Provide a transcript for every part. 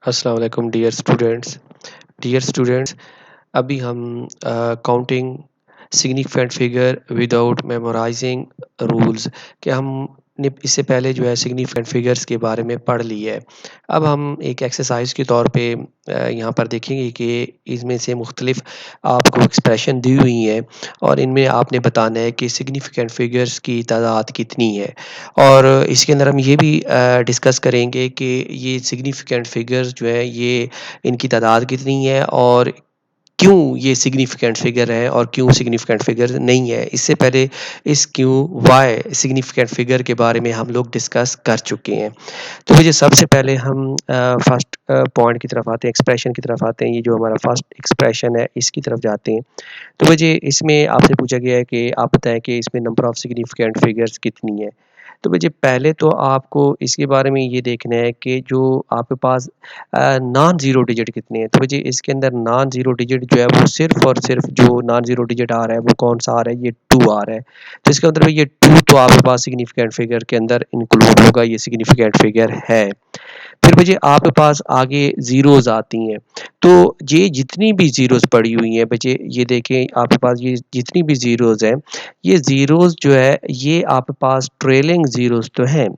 अस्सलाम वालेकुम dear students. अभी हम counting significant figure without memorising rules के हमने इससे पहले जो है सिग्निफिकेंट फिगर्स के बारे में पढ़ ली है। अब हम एक एक्सरसाइज के तौर पे यहाँ पर देखेंगे कि इसमें से मुख्तलिफ आपको एक्सप्रेशन दी हुई हैं और इनमें आपने बताना है कि सिग्निफिकेंट फिगर्स की तादाद कितनी है। और इसके अंदर हम ये भी डिस्कस करेंगे कि ये सिग्निफिकेंट फिगर्स जो है ये इनकी तादाद कितनी है और क्यों ये सिग्निफिकेंट फिगर है और क्यों सिग्निफिकेंट फिगर नहीं है। इससे पहले इस क्यों वाई सिग्निफिकेंट फिगर के बारे में हम लोग डिस्कस कर चुके हैं। तो मुझे सबसे पहले हम फर्स्ट पॉइंट की तरफ आते हैं, एक्सप्रेशन की तरफ आते हैं। ये जो हमारा फर्स्ट एक्सप्रेशन है इसकी तरफ जाते हैं। तो मुझे इसमें आपसे पूछा गया है कि आप बताएं कि इसमें नंबर ऑफ सिग्निफिकेंट फिगर्स कितनी है। तो मुझे पहले तो आपको इसके बारे में ये देखना है कि जो आपके पास नॉन ज़ीरो डिजिट कितने हैं। तो मुझे इसके अंदर नॉन ज़ीरो डिजिट जो है वो सिर्फ और सिर्फ जो नॉन ज़ीरो डिजिट आ रहा है वो कौन सा आ रहा है, ये 2 आ रहा है। तो इसका मतलब ये 2 तो आपके पास सिग्निफिकेंट फिगर के अंदर इंक्लूड होगा, ये सिग्निफिकेंट फिगर है। फिर मुझे आपके पास आगे ज़ीरोज़ आती हैं। तो ये जितनी भी ज़ीरोज़ पड़ी हुई हैं बच्चे, ये देखें आपके पास ये जितनी भी ज़ीरोज़ हैं, ये ज़ीरोज़ जो है ये आपके पास ट्रेलिंग ज़ीरोज़ तो हैं।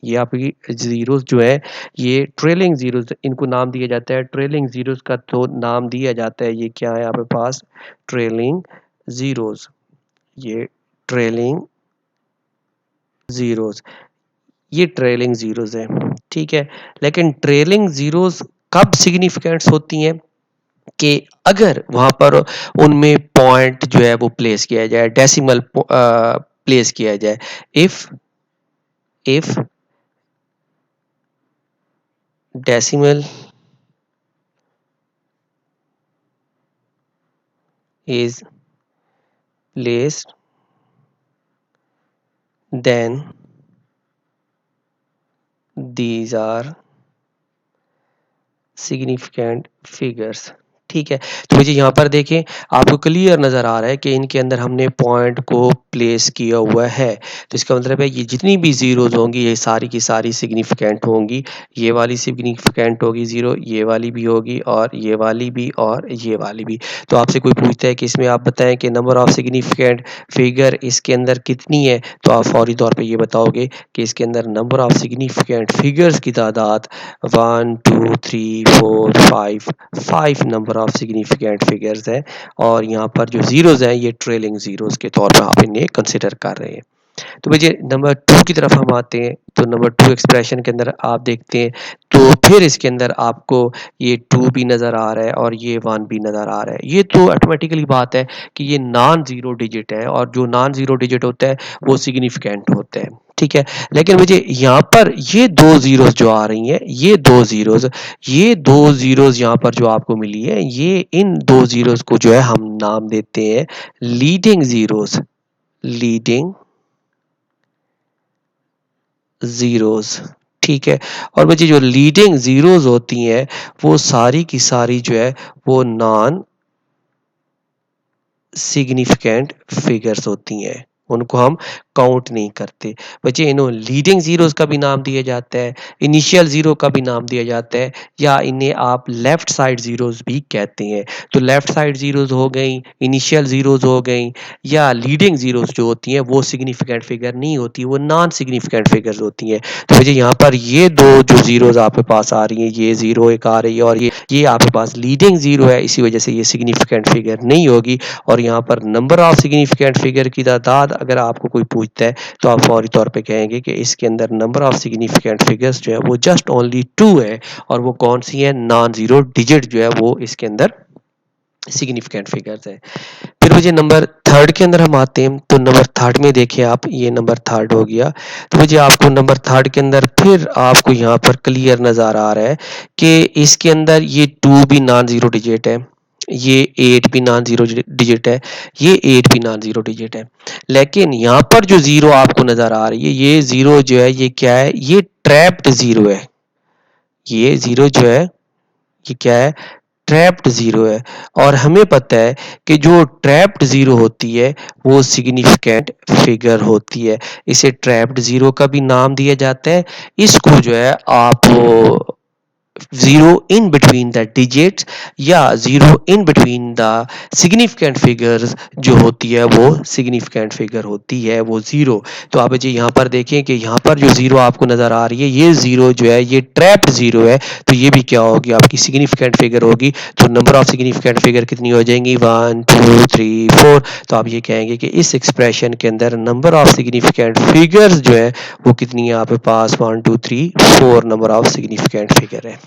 ये आपकी ज़ीरोज़ जो है ये ट्रेलिंग ज़ीरोज़, इनको नाम दिया जाता है ट्रेलिंग ज़ीरोज़ का, तो नाम दिया जाता है ये क्या है आपके पास, ट्रेलिंग ज़ीरोज़। ये ट्रेलिंग ज़ीरोज़, ये ट्रेलिंग ज़ीरोज़ हैं, ठीक है। लेकिन ट्रेलिंग ज़ीरोज़ कब सिग्निफिकेंट्स होती हैं कि अगर वहाँ पर उनमें पॉइंट जो है वो प्लेस किया जाए, डेसिमल प्लेस किया जाए। If decimal is placed, then these are significant figures। ठीक है, तो मुझे यहाँ पर देखें आपको क्लियर नज़र आ रहा है कि इनके अंदर हमने पॉइंट को प्लेस किया हुआ है। तो इसका मतलब है ये जितनी भी ज़ीरोज़ होंगी ये सारी की सारी सिग्निफिकेंट होंगी। ये वाली सिग्निफिकेंट होगी ज़ीरो, ये वाली भी होगी और ये वाली भी और ये वाली भी। तो आपसे कोई पूछता है कि इसमें आप बताएं कि नंबर ऑफ सिग्निफिकेंट फिगर इसके अंदर कितनी है, तो आप फौरी तौर पे ये बताओगे कि इसके अंदर नंबर ऑफ सिग्निफिकेंट फिगर्स की तादाद 1 2 3 4 5 5 नंबर ऑफ सिग्निफिकेंट फिगर्स है। और यहाँ पर जो ज़ीरोज़ हैं ये ट्रेलिंग ज़ीरोज़ के तौर पर आप इन्हें कंसिडर कर रहे हैं। तो मुझे नंबर 2 की तरफ हम आते हैं। तो नंबर 2 एक्सप्रेशन के अंदर आप देखते हैं तो फिर इसके अंदर आपको ये 2 भी नज़र आ रहा है और ये 1 भी नज़र आ रहा है। ये तो ऑटोमेटिकली बात है कि ये नॉन ज़ीरो डिजिट है और जो नॉन ज़ीरो डिजिट होता है वो सिग्निफिकेंट होता है, ठीक है। लेकिन मुझे यहाँ पर ये 2 ज़ीरोज़ जो आ रही हैं, ये 2 ज़ीरोज़ यहाँ पर जो आपको मिली है, ये इन 2 ज़ीरोज़ को जो है हम नाम देते हैं लीडिंग ज़ीरोज़, लीडिंग ज़ीरोज़, ठीक है। और बच्चे जो लीडिंग ज़ीरोज़ होती हैं वो सारी की सारी जो है वो नॉन सिग्निफिकेंट फिगर्स होती हैं, उनको हम काउंट नहीं करते। बच्चे इन्हें लीडिंग ज़ीरोज़ का भी नाम दिया जाता है, इनिशियल ज़ीरो का भी नाम दिया जाता है, या इन्हें आप लेफ्ट साइड ज़ीरोज़ भी कहते हैं। तो लेफ्ट साइड ज़ीरोज़ हो गई, इनिशियल ज़ीरोज़ हो गई, या लीडिंग ज़ीरोज़ जो होती हैं वो सिग्निफिकेंट फिगर नहीं होती, वो नॉन सिग्निफिकेंट फिगर्स होती हैं। तो मुझे यहाँ पर ये 2 जो ज़ीरोज़ आपके पास आ रही हैं, ये ज़ीरो एक आ रही है और ये आपके पास लीडिंग ज़ीरो है, इसी वजह से ये सिग्निफिकेंट फिगर नहीं होगी। और यहाँ पर नंबर ऑफ सिग्निफिकेंट फिगर की तादाद अगर आपको कोई पूछता है तो आप फौरी तौर पे कहेंगे कि इसके अंदर नंबर ऑफ सिग्निफिकेंट फिगर्स जो है वो जस्ट ओनली 2 है। और वो कौन सी है, नॉन ज़ीरो डिजिट जो है वो इसके अंदर सिग्निफिकेंट फिगर्स है। फिर मुझे नंबर थर्ड के अंदर हम आते हैं। तो नंबर थर्ड में देखिए आप, ये नंबर थर्ड हो गया। तो मुझे आपको नंबर थर्ड के अंदर फिर आपको यहाँ पर क्लियर नज़र आ रहा है कि इसके अंदर ये 2 भी नॉन ज़ीरो डिजिट है, ये 8 भी नॉन ज़ीरो डिजिट है, ये 8 भी नॉन ज़ीरो डिजिट है। लेकिन यहाँ पर जो ज़ीरो आपको नज़र आ रही है, ये ज़ीरो जो है ये क्या है, ये ट्रैप्ड ज़ीरो है। ये ज़ीरो जो है ये क्या है, ट्रैप्ड ज़ीरो है। और हमें पता है कि जो ट्रैप्ड ज़ीरो होती है वो सिग्निफिकेंट फिगर होती है। इसे ट्रैप्ड ज़ीरो का भी नाम दिया जाता है। इसको जो है आप zero in between the digits या zero in between the significant figures जो होती है वो सिग्निफिकेंट फिगर होती है वो जीरो। तो आप जी यहाँ पर देखें कि यहाँ पर जो जीरो आपको नजर आ रही है ये जीरो जो है ये ट्रैप्ड जीरो है, तो ये भी क्या होगी आपकी सिग्निफिकेंट फिगर होगी। तो नंबर ऑफ सिग्निफिकेंट फिगर कितनी हो जाएंगी 1 2 3 4। तो आप ये कहेंगे कि इस एक्सप्रेशन के अंदर नंबर ऑफ सिग्निफिकेंट फिगर्स जो है वो कितनी है आपके पास 1 2 3 4 नंबर ऑफ सिग्निफिकेंट फिगर है।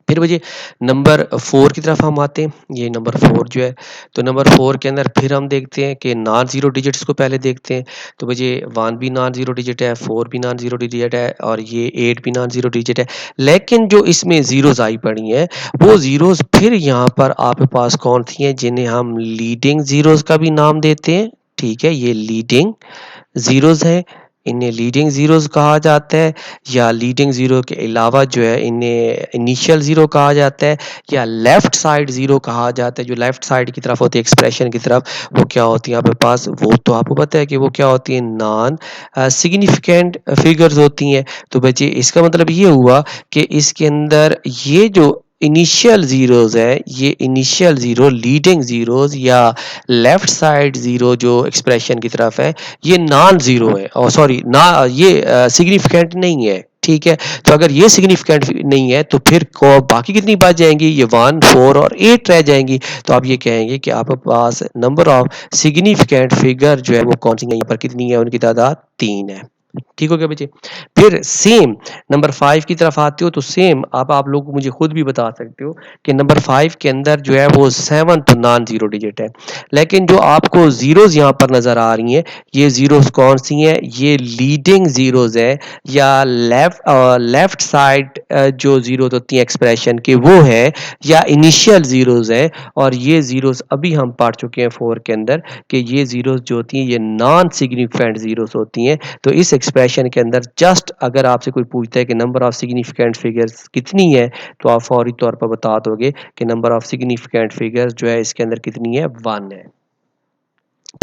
फिर मुझे नंबर 4 की तरफ हम आते हैं। ये नंबर 4 जो है, तो नंबर 4 के अंदर फिर हम देखते हैं कि नॉन ज़ीरो डिजिट्स को पहले देखते हैं। तो मुझे 1 भी नॉन ज़ीरो डिजिट है, 4 भी नॉन ज़ीरो डिजिट है और ये 8 भी नॉन ज़ीरो डिजिट है। लेकिन जो इसमें ज़ीरोज़ आई पड़ी हैं, वो ज़ीरोज़ फिर यहाँ पर आपके पास कौन सी हैं जिन्हें हम लीडिंग ज़ीरोज़ का भी नाम देते हैं। ठीक है, ये लीडिंग ज़ीरोज़ हैं, इन्हें लीडिंग ज़ीरोज़ कहा जाता है, या लीडिंग ज़ीरो के अलावा जो है इन्हें इनिशियल ज़ीरो कहा जाता है, या लेफ़्ट साइड ज़ीरो कहा जाता है। जो लेफ़्ट साइड की तरफ होती है एक्सप्रेशन की तरफ, वो क्या होती है आपके पास, वो तो आपको पता है कि वो क्या होती है, नॉन सिग्निफिकेंट फिगर्स होती हैं। तो बच्चे इसका मतलब ये हुआ कि इसके अंदर ये जो इनिशियल ज़ीरोज़ है, ये इनिशियल ज़ीरो लीडिंग ज़ीरोज़ या लेफ़्ट साइड ज़ीरो जो एक्सप्रेशन की तरफ है, ये नॉन ज़ीरो है, और सॉरी ना ये सिग्निफिकेंट नहीं है। ठीक है, तो अगर ये सिग्निफिकेंट नहीं है तो फिर बाकी कितनी बच जाएंगी, ये 1 4 और 8 रह जाएंगी। तो आप ये कहेंगे कि आपके पास नंबर ऑफ सिग्निफिकेंट फिगर जो है वो कौन सी है, यहाँ पर कितनी है, उनकी तादाद 3 है। ठीक हो गया बच्चे। फिर सेम नंबर 5 की तरफ आते हो, तो सेम आप लोग मुझे खुद भी बता सकते हो कि नंबर 5 के अंदर जो है वो 7 तो नॉन जीरो डिजिट है, लेकिन जो आपको जीरोज यहाँ पर नजर आ रही हैं, ये जीरोज कौन सी हैं, ये लीडिंग जीरोज है, या लेफ्ट साइड जो जीरोज होती हैं एक्सप्रेशन के वो है, या इनिशियल जीरोज है। और ये जीरोज अभी हम पढ़ चुके हैं 4 के अंदर कि ये जीरोज जो होती हैं ये नॉन सिग्निफिकेंट जीरोज होती हैं। तो इस एक्सप्रेशन के अंदर जस्ट अगर आपसे कोई पूछता है कि नंबर ऑफ सिग्निफिकेंट फिगर्स कितनी है, तो आप फौरी तौर पर बता दोगे कि नंबर ऑफ सिग्निफिकेंट फिगर्स जो है इसके अंदर कितनी है, 1 है।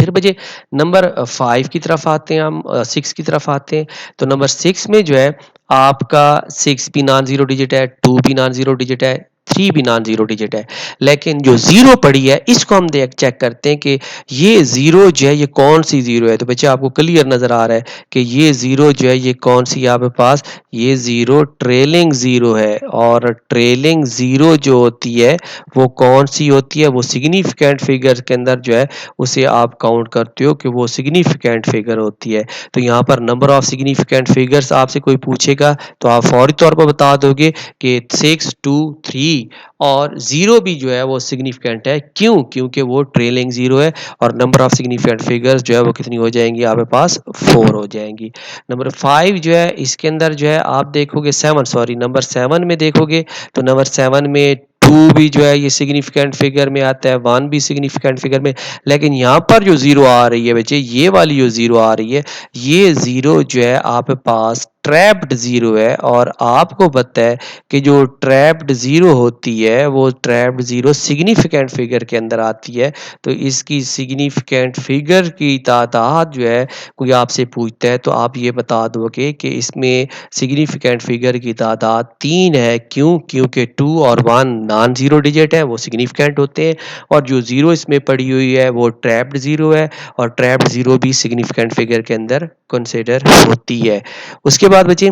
फिर बजे नंबर 5 की तरफ आते हैं, हम 6 की तरफ आते हैं। तो नंबर 6 में जो है आपका 6 भी नॉन जीरो डिजिट है, 2 भी नॉन जीरो डिजिट है, 3 भी नॉन जीरो डिजिट है। लेकिन जो जीरो पड़ी है इसको हम देख चेक करते हैं कि ये जीरो जो है ये कौन सी जीरो है। तो बच्चे आपको क्लियर नजर आ रहा है कि ये जीरो जो है ये कौन सी है आपके पास, ये जीरो ट्रेलिंग जीरो है। और ट्रेलिंग जीरो जो होती है वो कौन सी होती है, वो सिग्निफिकेंट फिगर के अंदर जो है उसे आप काउंट करते हो कि वो सिग्निफिकेंट फिगर होती है। तो यहाँ पर नंबर ऑफ सिग्निफिकेंट फिगर्स आपसे कोई पूछेगा तो आप फौरी तौर पर बता दोगे कि 6 2 3 और जीरो भी जो है वो सिग्निफिकेंट है। क्यों? क्योंकि वो ट्रेलिंग जीरो है। और नंबर ऑफ सिग्निफिकेंट फिगर्स जो है वो कितनी हो जाएंगी आपके पास, 4 हो जाएंगी। नंबर 5 जो है इसके अंदर जो है आप देखोगे 7, सॉरी नंबर 7 में देखोगे तो नंबर 7 में 2 भी जो है ये सिग्निफिकेंट फिगर में आता है, 1 भी सिग्निफिकेंट फिगर में। लेकिन यहाँ पर जो जीरो आ रही है बच्चे, ये वाली जो जीरो आ रही है, ये जीरो जो है आपके पास ट्रैप्ड जीरो है। और आपको पता है कि जो ट्रैप्ड जीरो होती है वो ट्रैप्ड जीरो सिग्निफिकेंट फिगर के अंदर आती है। तो इसकी सिग्निफिकेंट फिगर की तादाद जो है, कोई आपसे पूछता है तो आप ये बता दोगे कि इसमें सिग्निफिकेंट फिगर की तादाद 3 है। क्यों? क्योंकि 2 और 1 नॉन जीरो डिजिट है, वो सिग्निफिकेंट होते हैं। और जो जीरो इसमें पड़ी हुई है वो ट्रैप्ड जीरो है, और ट्रैप्ड जीरो भी सिग्निफिकेंट फिगर के अंदर कंसिडर होती है। उसके बाद बच्चे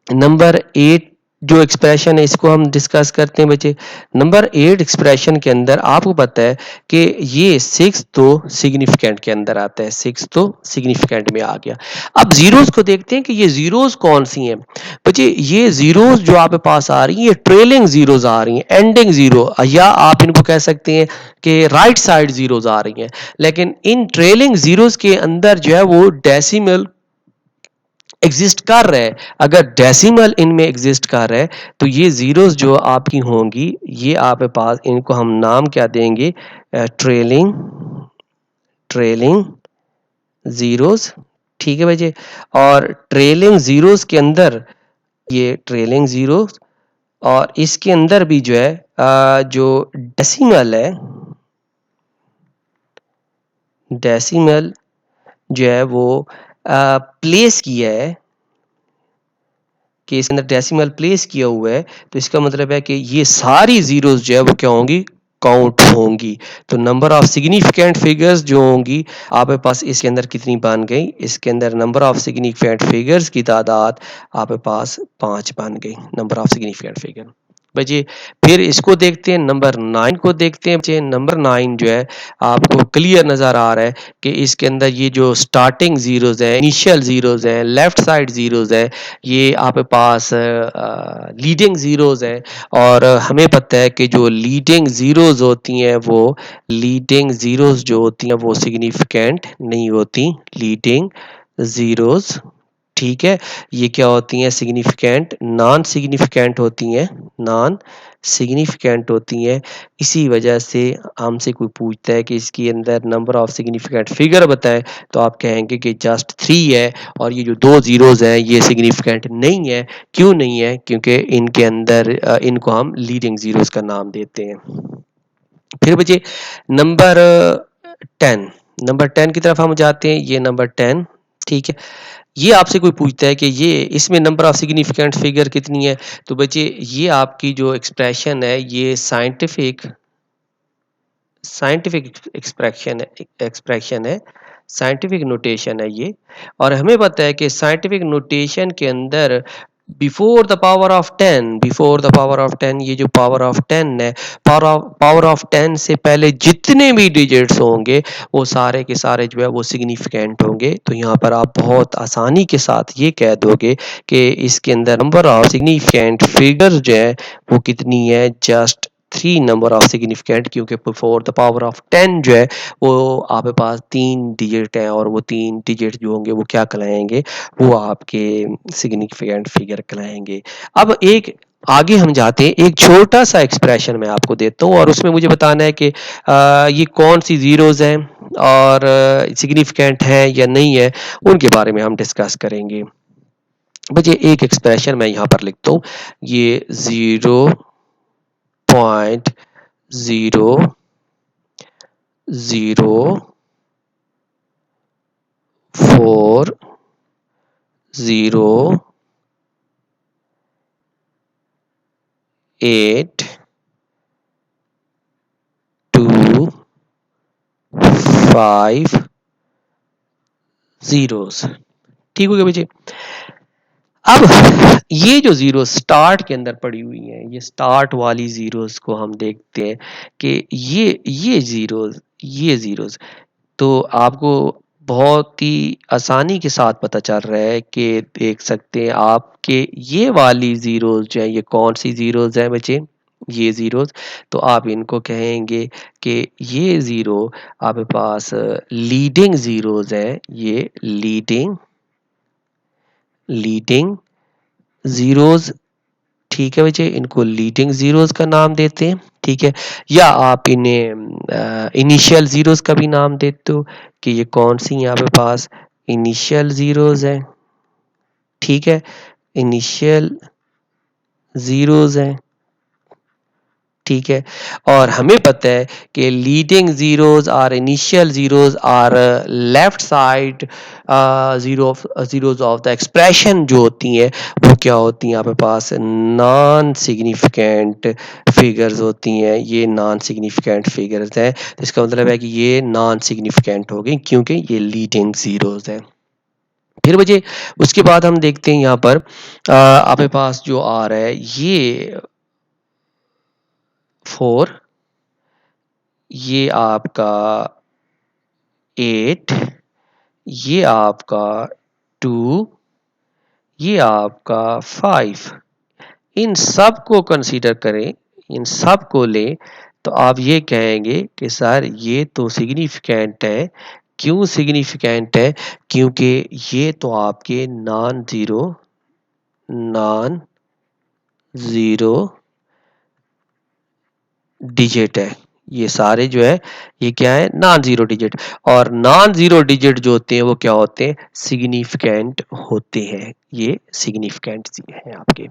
नंबर 8 जो एक्सप्रेशन है इसको हम डिस्कस करते हैं बच्चे। नंबर 8 एक्सप्रेशन के अंदर आपको पता है कि ये 6 तो सिग्निफिकेंट के अंदर आता है, 6 तो सिग्निफिकेंट में आ गया। अब जीरोस को देखते हैं कि ये जीरोस कौन सी हैं। बच्चे ये जीरोस जो आपके पास आ रही है, ये ट्रेलिंग जीरोस आ रही हैं, एंडिंग जीरो, या आप इनको कह सकते हैं कि राइट साइड जीरोस आ रही हैं। लेकिन इन ट्रेलिंग जीरोस के अंदर जो है वो डेसिमल एग्जिस्ट कर रहा है। अगर डेसिमल इनमें एग्जिस्ट कर रहा है तो ये जीरोस जो आपकी होंगी, ये आपके पास इनको हम नाम क्या देंगे, ट्रेलिंग ट्रेलिंग जीरोस। ठीक है भाई। और ट्रेलिंग जीरोस के अंदर ये ट्रेलिंग जीरोस, और इसके अंदर भी जो है जो डेसिमल है, डेसिमल जो है वो प्लेस किया है, कि इसके अंदर डेसिमल प्लेस किया हुआ है, तो इसका मतलब है कि ये सारी जीरोस जो है वो क्या होंगी, काउंट होंगी। तो नंबर ऑफ सिग्निफिकेंट फिगर्स जो होंगी आपके पास इसके अंदर कितनी बन गई, इसके अंदर नंबर ऑफ सिग्निफिकेंट फिगर्स की तादाद आपके पास 5 बन गई, नंबर ऑफ सिग्निफिकेंट फिगर। बच्चे फिर इसको देखते हैं, नंबर 9 को देखते हैं। बच्चे नंबर 9 जो है आपको क्लियर नजर आ रहा है कि इसके अंदर ये जो स्टार्टिंग जीरोज है, इनिशियल जीरोज है, लेफ्ट साइड जीरोज है, ये आपके पास लीडिंग जीरोज है। और हमें पता है कि जो लीडिंग जीरोज होती हैं वो लीडिंग जीरोज जो होती हैं वो सिग्निफिकेंट नहीं होती, लीडिंग जीरोज, ठीक है, ये क्या होती हैं, सिग्निफिकेंट नॉन सिग्निफिकेंट होती हैं, नॉन सिग्निफिकेंट होती हैं। इसी वजह से हमसे कोई पूछता है कि इसके अंदर नंबर ऑफ सिग्निफिकेंट फिगर बताएं, तो आप कहेंगे कि जस्ट 3 है, और ये जो 2 जीरोज हैं ये सिग्निफिकेंट नहीं है। क्यों नहीं है, क्योंकि इनके अंदर इनको हम लीडिंग जीरोज का नाम देते हैं। फिर बच्चे नंबर 10, नंबर 10 की तरफ हम जाते हैं। ये नंबर 10, ठीक है, ये आपसे कोई पूछता है कि ये इसमें नंबर ऑफ सिग्निफिकेंट फिगर कितनी है, तो बच्चे ये आपकी जो एक्सप्रेशन है ये साइंटिफिक एक्सप्रेशन है, साइंटिफिक नोटेशन है ये। और हमें पता है कि साइंटिफिक नोटेशन के अंदर before the power of 10, before the power of 10, ये जो पावर ऑफ 10 है, पावर ऑफ 10 से पहले जितने भी डिजिट्स होंगे वो सारे के सारे जो है वो सिग्निफिकेंट होंगे। तो यहाँ पर आप बहुत आसानी के साथ ये कह दोगे कि इसके अंदर नंबर ऑफ सिग्निफिकेंट फिगर जो है वो कितनी है, जस्ट 3 नंबर ऑफ सिग्निफिकेंट, क्योंकि बिफोर द पावर ऑफ 10 जो है वो आपके पास 3 डिजिट है, और वो 3 डिजिट जो होंगे वो क्या कहलाएंगे, वो आपके सिग्निफिकेंट फिगर कहलाएंगे। अब एक आगे हम जाते हैं, एक छोटा सा एक्सप्रेशन मैं आपको देता हूँ और उसमें मुझे बताना है कि ये कौन सी जीरोज हैं और सिग्निफिकेंट है या नहीं है, उनके बारे में हम डिस्कस करेंगे। मुझे एक एक्सप्रेशन मैं यहाँ पर लिखता हूँ, ये 0.04082 जीरोस, ठीक हो गया बच्चे। अब ये जो जीरो स्टार्ट के अंदर पड़ी हुई है, ये स्टार्ट वाली जीरोस को हम देखते हैं कि ये जीरोस तो आपको बहुत ही आसानी के साथ पता चल रहा है कि देख सकते हैं आप कि ये वाली जीरोस जो है ये कौन सी जीरोस है बच्चे, ये जीरोस। तो आप इनको कहेंगे कि ये जीरो आपके पास लीडिंग जीरोस है, ये लीडिंग जीरोस, ठीक है बच्चे, इनको लीडिंग जीरोस का नाम देते हैं, ठीक है। या आप इन्हें इनिशियल जीरोस का भी नाम देते हो कि ये कौन सी यहाँ पे पास इनिशियल जीरोस है, ठीक है, इनिशियल जीरोस है, ठीक है। और हमें पता है कि लीडिंग जीरोस और initial zeros are left side zeros of the expression जो होती हैं वो क्या होती हैं आपके पास, नॉन सिग्निफिकेंट फिगर्स होती हैं, ये नॉन सिग्निफिकेंट फिगर्स हैं। तो इसका मतलब है कि ये नॉन सिग्निफिकेंट हो गई क्योंकि ये लीडिंग जीरोस है। फिर बच्चे उसके बाद हम देखते हैं यहाँ पर आपके पास जो आ रहा है ये 4, ये आपका 8, ये आपका 2, ये आपका 5, इन सब को कंसीडर करें, इन सब को लें, तो आप ये कहेंगे कि सर ये तो सिग्निफिकेंट है। क्यों सिग्निफिकेंट है, क्योंकि ये तो आपके नॉन जीरो डिजिट है, ये सारे जो है ये क्या है, नॉन जीरो डिजिट। और नॉन जीरो डिजिट जो होते हैं वो क्या होते हैं, सिग्निफिकेंट होते हैं, ये सिग्निफिकेंट हैं आपके।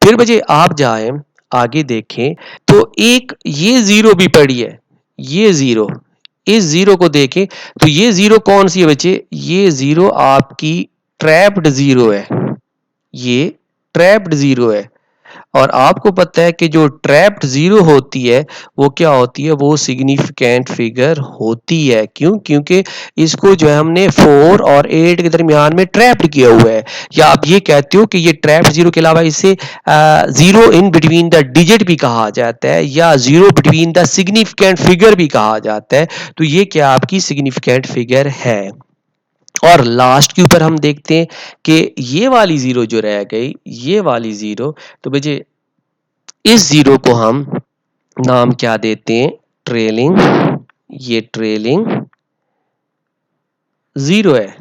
फिर बच्चे आप जाए आगे देखें तो एक ये जीरो भी पड़ी है, ये जीरो, इस जीरो को देखें तो ये जीरो कौन सी है बच्चे, ये जीरो आपकी ट्रैप्ड जीरो है, ये ट्रैप्ड ज़ीरो है। और आपको पता है कि जो ट्रैप्ड ज़ीरो होती है वो क्या होती है, वो सिग्निफिकेंट फिगर होती है। क्यों? क्योंकि इसको जो है हमने 4 और 8 के दरमियान में ट्रैप्ड किया हुआ है। या आप ये कहते हो कि ये ट्रैप्ड ज़ीरो के अलावा इसे zero in between the digit भी कहा जाता है, या zero between the significant figure भी कहा जाता है। तो ये क्या आपकी सिग्निफिकेंट फिगर है। और लास्ट के ऊपर हम देखते हैं कि ये वाली ज़ीरो जो रह गई, ये वाली ज़ीरो, तो बच्चे इस ज़ीरो को हम नाम क्या देते हैं, ट्रेलिंग। ये ट्रेलिंग ज़ीरो है,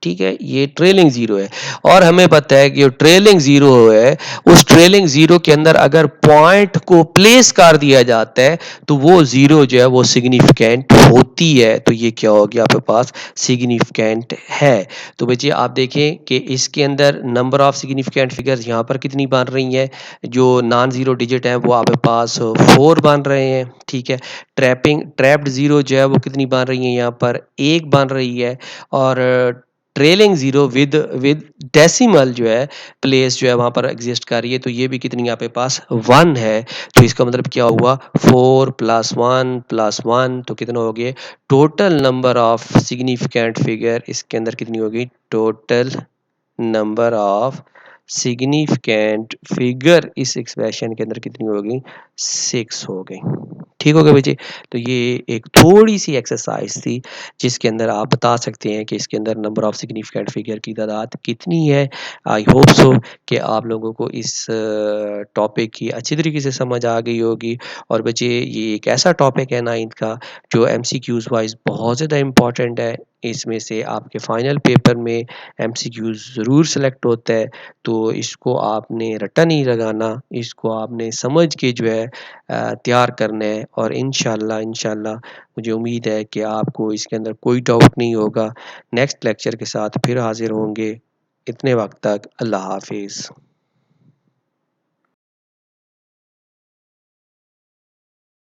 ठीक है, ये ट्रेलिंग ज़ीरो है। और हमें पता है कि जो ट्रेलिंग ज़ीरो है, उस ट्रेलिंग ज़ीरो के अंदर अगर पॉइंट को प्लेस कर दिया जाता है तो वो ज़ीरो जो है वो सिग्निफिकेंट होती है। तो ये क्या हो गया आपके पास, सिग्निफिकेंट है। तो बच्चे आप देखें कि इसके अंदर नंबर ऑफ सिग्निफिकेंट फिगर्स यहाँ पर कितनी बन रही हैं, जो नॉन ज़ीरो डिजिट है वो आपके पास 4 बन रहे हैं, ठीक है। ट्रैप्ड ज़ीरो जो है वो कितनी बन रही है, यहाँ पर 1 बन रही है। और ट्रेलिंग ज़ीरो विद डेसिमल जो है प्लेस जो है वहाँ पर एग्जिस्ट कर रही है, तो ये भी कितनी यहाँ पे पास 1 है। तो इसका मतलब क्या हुआ, 4 + 1 + 1 तो कितना हो गया, total number of significant figure इसके अंदर कितनी होगी, total number of significant figure इस एक्सप्रेशन के अंदर कितनी होगी, 6 हो गई। ठीक हो गया बच्चे। तो ये एक थोड़ी सी एक्सरसाइज थी जिसके अंदर आप बता सकते हैं कि इसके अंदर नंबर ऑफ सिग्निफिकेंट फिगर की तादाद कितनी है। आई होप सो कि आप लोगों को इस टॉपिक की अच्छी तरीके से समझ आ गई होगी। और बच्चे ये एक ऐसा टॉपिक है 9th का जो MCQs वाइज बहुत ज़्यादा इम्पॉर्टेंट है। इसमें से आपके फाइनल पेपर में MCQs ज़रूर सेलेक्ट होता है। तो इसको आपने रट्टा नहीं लगाना, इसको आपने समझ के जो है तैयार करना है। और इंशाल्लाह मुझे उम्मीद है कि आपको इसके अंदर कोई डाउट नहीं होगा। नेक्स्ट लेक्चर के साथ फिर हाजिर होंगे। इतने वक्त तक अल्लाह हाफिज़।